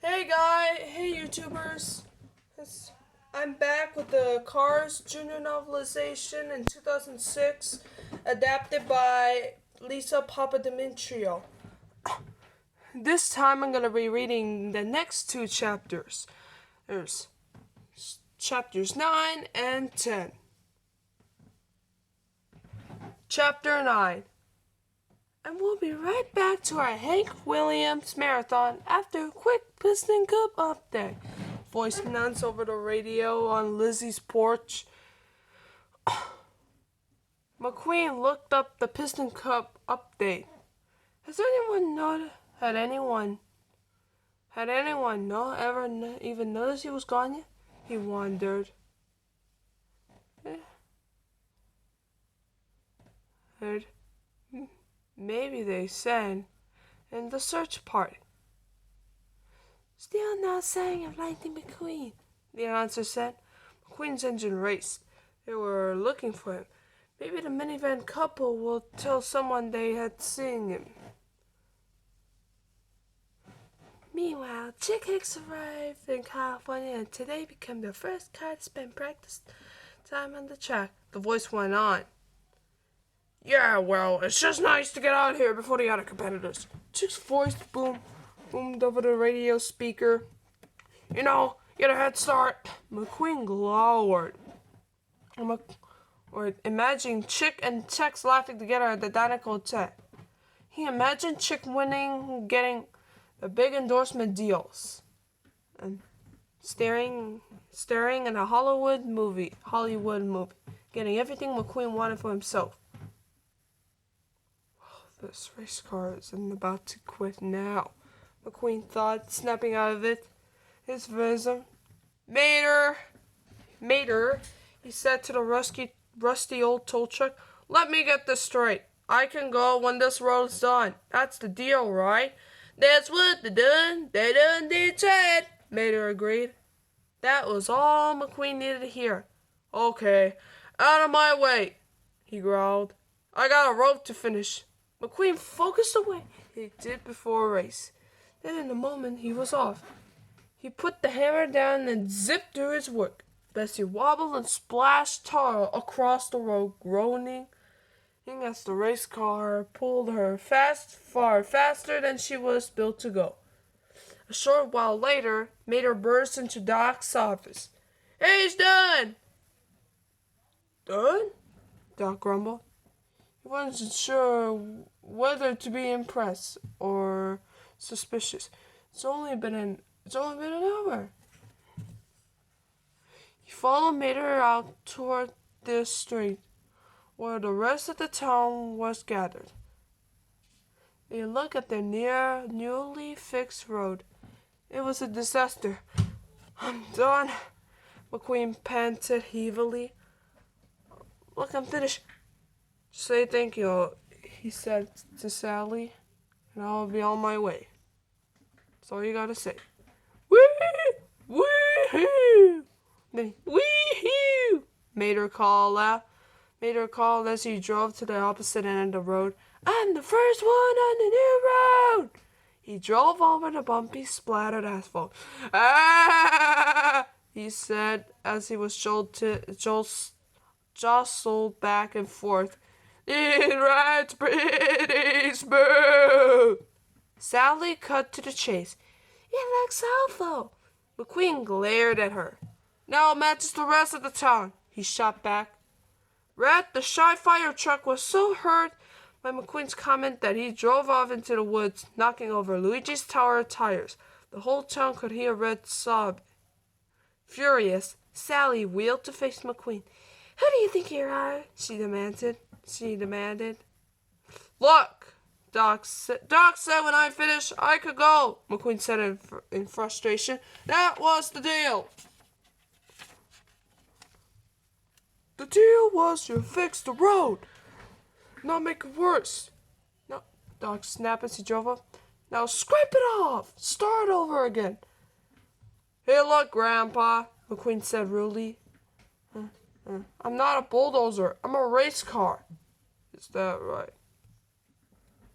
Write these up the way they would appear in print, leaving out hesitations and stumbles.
Hey YouTubers. It's- I'm back with the Cars Junior Novelization in 2006, adapted by Lisa Papadimitriou. This time I'm going to be reading the next two chapters. There's chapters 9 and 10. Chapter 9. And we'll be right back to our Hank Williams marathon after a quick Piston Cup update. Voice announced over the radio on Lizzie's porch. McQueen looked up the Piston Cup update. Has anyone even noticed he was gone yet? He wondered. Heard. Maybe they sang in the search party. Still not saying of Lightning McQueen, the announcer said. McQueen's engine raced. They were looking for him. Maybe the minivan couple will tell someone they had seen him. Meanwhile, Chick Hicks arrived in California and today became the first car to spend practice time on the track. The voice went on. Yeah, well, it's just nice to get out here before the other competitors. Chick's voice boomed over the radio speaker. You know, get a head start. McQueen glowered. Imagining Chick and Tex laughing together at the Dinoco Tech. He imagined Chick winning, getting the big endorsement deals, and staring at a Hollywood movie, getting everything McQueen wanted for himself. This race car isn't about to quit now, McQueen thought, snapping out of it. His vision. Mater, he said to the rusty old tow truck. Let me get this straight. I can go when this road's done. That's the deal, right? That's what they done said, Mater agreed. That was all McQueen needed to hear. Okay, out of my way, he growled. I got a rope to finish. McQueen focused away he did before a race. Then in a moment he was off. He put the hammer down and zipped through his work. Bessie wobbled and splashed tar across the road, groaning as the race car pulled her far faster than she was built to go. A short while later, Mater burst into Doc's office. Hey, he's done! Done? Doc grumbled. He wasn't sure whether to be impressed or suspicious. It's only been an hour. He followed Mater out toward the street, where the rest of the town was gathered. They looked at their newly fixed road. It was a disaster. I'm done, McQueen panted heavily. Look, I'm finished. Say thank you, he said to Sally, and I'll be on my way. That's all you gotta say. Wee-hoo! Then, wee-hoo! Mater called as he drove to the opposite end of the road. I'm the first one on the new road! He drove over the bumpy, splattered asphalt. Ah! He said as he was jostled back and forth. It rides pretty smooth. Sally cut to the chase. It looks awful. McQueen glared at her. Now it matches the rest of the town, he shot back. Rat, the shy fire truck, was so hurt by McQueen's comment that he drove off into the woods, knocking over Luigi's tower tires. The whole town could hear Red sob. Furious, Sally wheeled to face McQueen. Who do you think you are? She demanded. Look, Doc said when I finished, I could go, McQueen said in frustration. That was the deal. The deal was to fix the road, not make it worse. No, Doc snapped as he drove up. Now scrape it off. Start over again. Hey, look, Grandpa, McQueen said rudely. I'm not a bulldozer. I'm a race car. Is that right?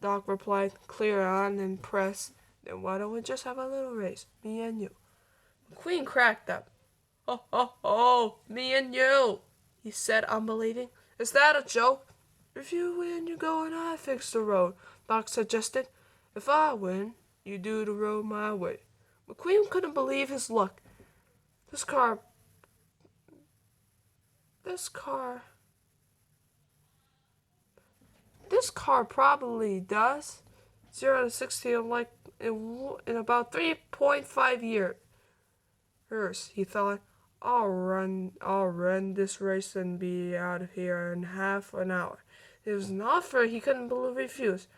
Doc replied, clear on and impressed. Then why don't we just have a little race, me and you? McQueen cracked up. "Ho, ho, ho, me and you," he said, unbelieving. "Is that a joke?" "If you win, you go and I fix the road," Doc suggested. "If I win, you do the road my way." McQueen couldn't believe his luck. This car probably does 0 to 60 in about 3.5 years. He thought. I'll run this race and be out of here in half an hour. It was an offer he couldn't refuse.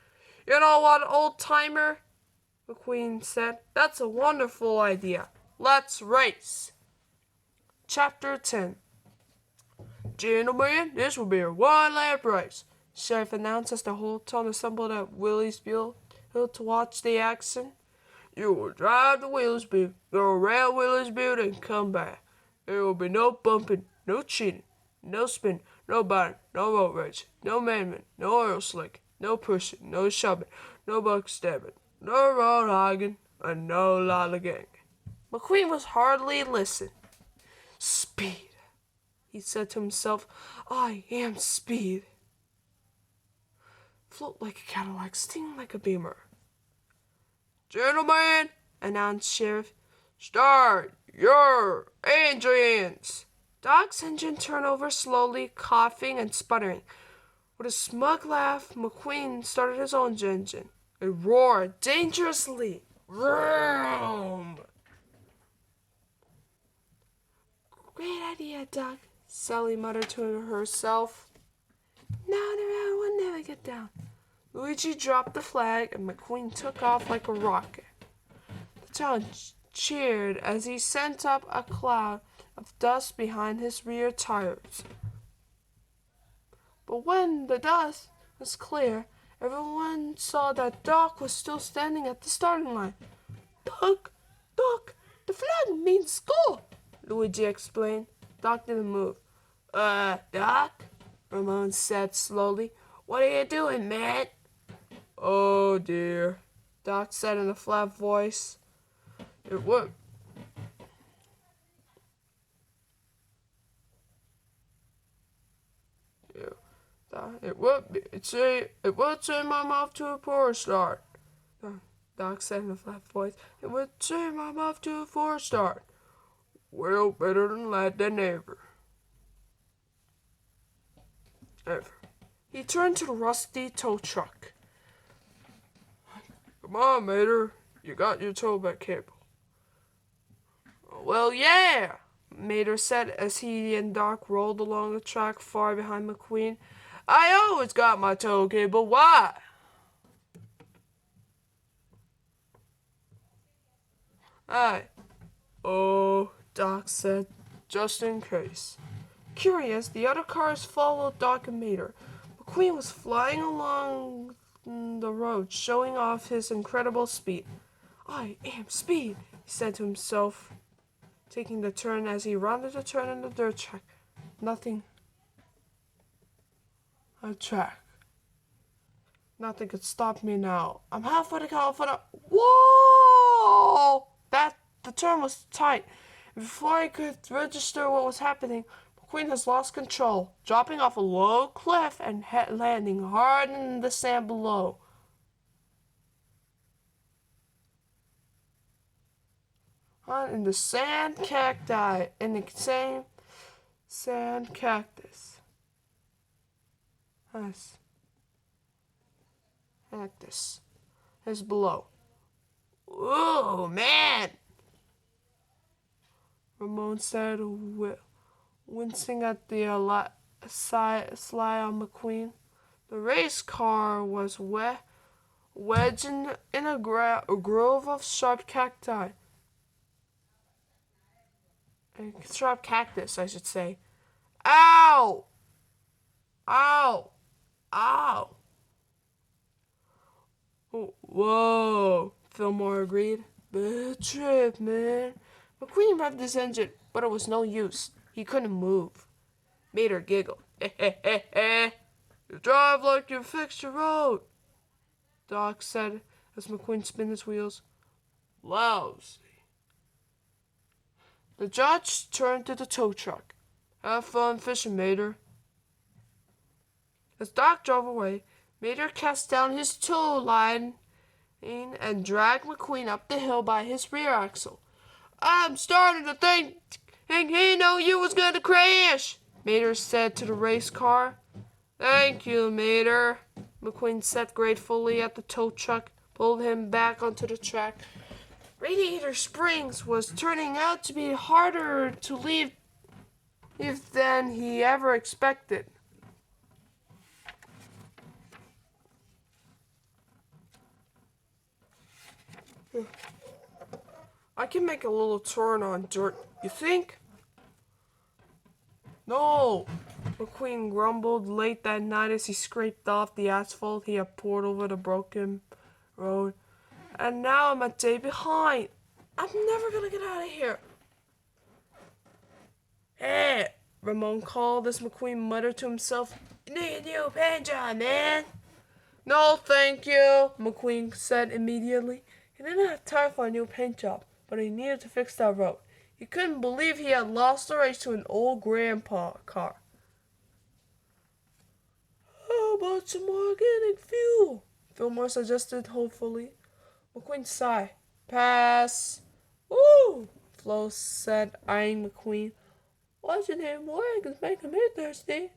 "You know what, old timer?" McQueen said. "That's a wonderful idea. Let's race." Chapter 10. "Gentlemen, this will be a one-lap race," the sheriff announced as the whole town assembled at Willisville to watch the action. "You will drive to Willisville, go around Willisville, and come back. There will be no bumping, no cheating, no spin, no biting, no road rage, no management, no oil slick, no pushing, no shoving, no backstabbing, no road hogging, and no lollygagging." McQueen was hardly listening. "Speed," he said to himself. "I am speed. Float like a Cadillac, sting like a beamer." "Gentlemen," announced Sheriff, "start your engines." Doc's engine turned over slowly, coughing and sputtering. With a smug laugh, McQueen started his own engine. It roared dangerously. Vroom! "Great idea, Doc," Sally muttered to herself. "Now the road will never get down." Luigi dropped the flag, and McQueen took off like a rocket. The town cheered as he sent up a cloud of dust behind his rear tires. But when the dust was clear, everyone saw that Doc was still standing at the starting line. Doc, the flag means go," Luigi explained. Doc didn't move. Doc," Ramon said slowly, "what are you doing, man?" "Oh, dear," Doc said in a flat voice. It would turn my mouth to a poor start. Doc said in a flat voice. "It would turn my mouth to a poor start." "Well, better than that than ever. He turned to the rusty tow truck. "Come on, Mater. You got your towback cable." "Well, yeah," Mater said as he and Doc rolled along the track far behind McQueen. "I always got my tow cable. Why?" "Oh," Doc said, "just in case." Curious, the other cars followed Doc and Mater. McQueen was flying along the road, showing off his incredible speed. "I am speed," he said to himself, taking the turn as he rounded the turn in the dirt track. Nothing could stop me now. I'm halfway to California. Whoa! The turn was tight. Before I could register what was happening, McQueen has lost control, dropping off a low cliff and landing hard in the sand below. In the sand cacti, in the same sand cactus. Cactus is below. "Ooh, man," Ramon said, wincing at the sly on McQueen. The race car was wedged in a grove of sharp cacti. Sharp cactus, I should say. "Ow! Ow! Ow!" "Oh, whoa," Fillmore agreed. "Bad trip, man." McQueen revved his engine, but it was no use. He couldn't move. Mater giggled. "You drive like you fixed your road," Doc said as McQueen spun his wheels. Lousy. The judge turned to the tow truck. Have fun fishing, Mater. As Doc drove away, Mater cast down his tow line and dragged McQueen up the hill by his rear axle. I'm starting to think he knew you was going to crash, Mater said to the race car. Thank you, Mater. McQueen sat gratefully at the tow truck, pulled him back onto the track. Radiator Springs was turning out to be harder to leave than he ever expected. I can make a little turn on dirt, you think? No, McQueen grumbled late that night as he scraped off the asphalt he had poured over the broken road. And now I'm a day behind. I'm never gonna get out of here. Hey, Ramon called as McQueen muttered to himself. You need a new paint job, man. No, thank you, McQueen said immediately. He didn't have time for a new paint job, but he needed to fix that road. He couldn't believe he had lost the race to an old grandpa car. How about some organic fuel? Fillmore suggested hopefully. McQueen sighed. Pass. Woo! Flo said, eyeing McQueen. Watching him work is making me thirsty.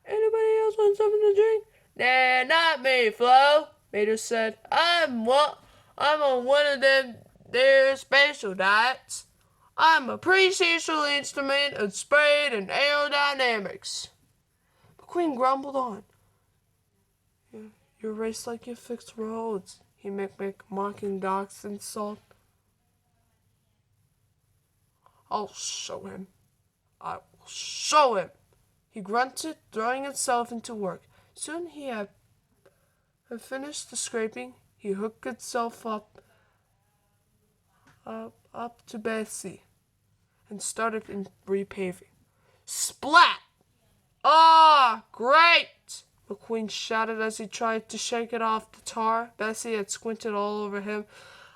Anybody else want something to drink? Nah, not me, Flo, Mater said. I'm on one of them there special diets. I'm a pre-social instrument of speed and aerodynamics. McQueen grumbled on. You race like you fixed roads, he mimicked, mocking Doc's insult. I'll show him. I will show him, he grunted, throwing himself into work. Soon he had finished the scraping. He hooked himself up to Bessie and started in repaving. Splat! Ah, great! McQueen shouted as he tried to shake it off the tar. Bessie had squinted all over him.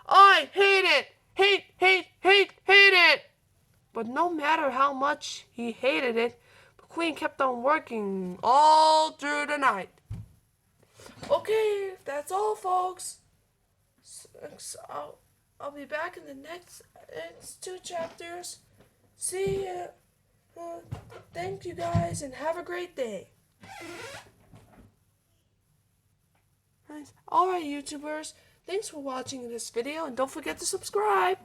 I hate it! Hate it! But no matter how much he hated it, McQueen kept on working all through the night. Okay, that's all, folks. So I'll be back in the next 2 chapters. See ya. Thank you guys and have a great day. Nice. Alright, YouTubers. Thanks for watching this video and don't forget to subscribe.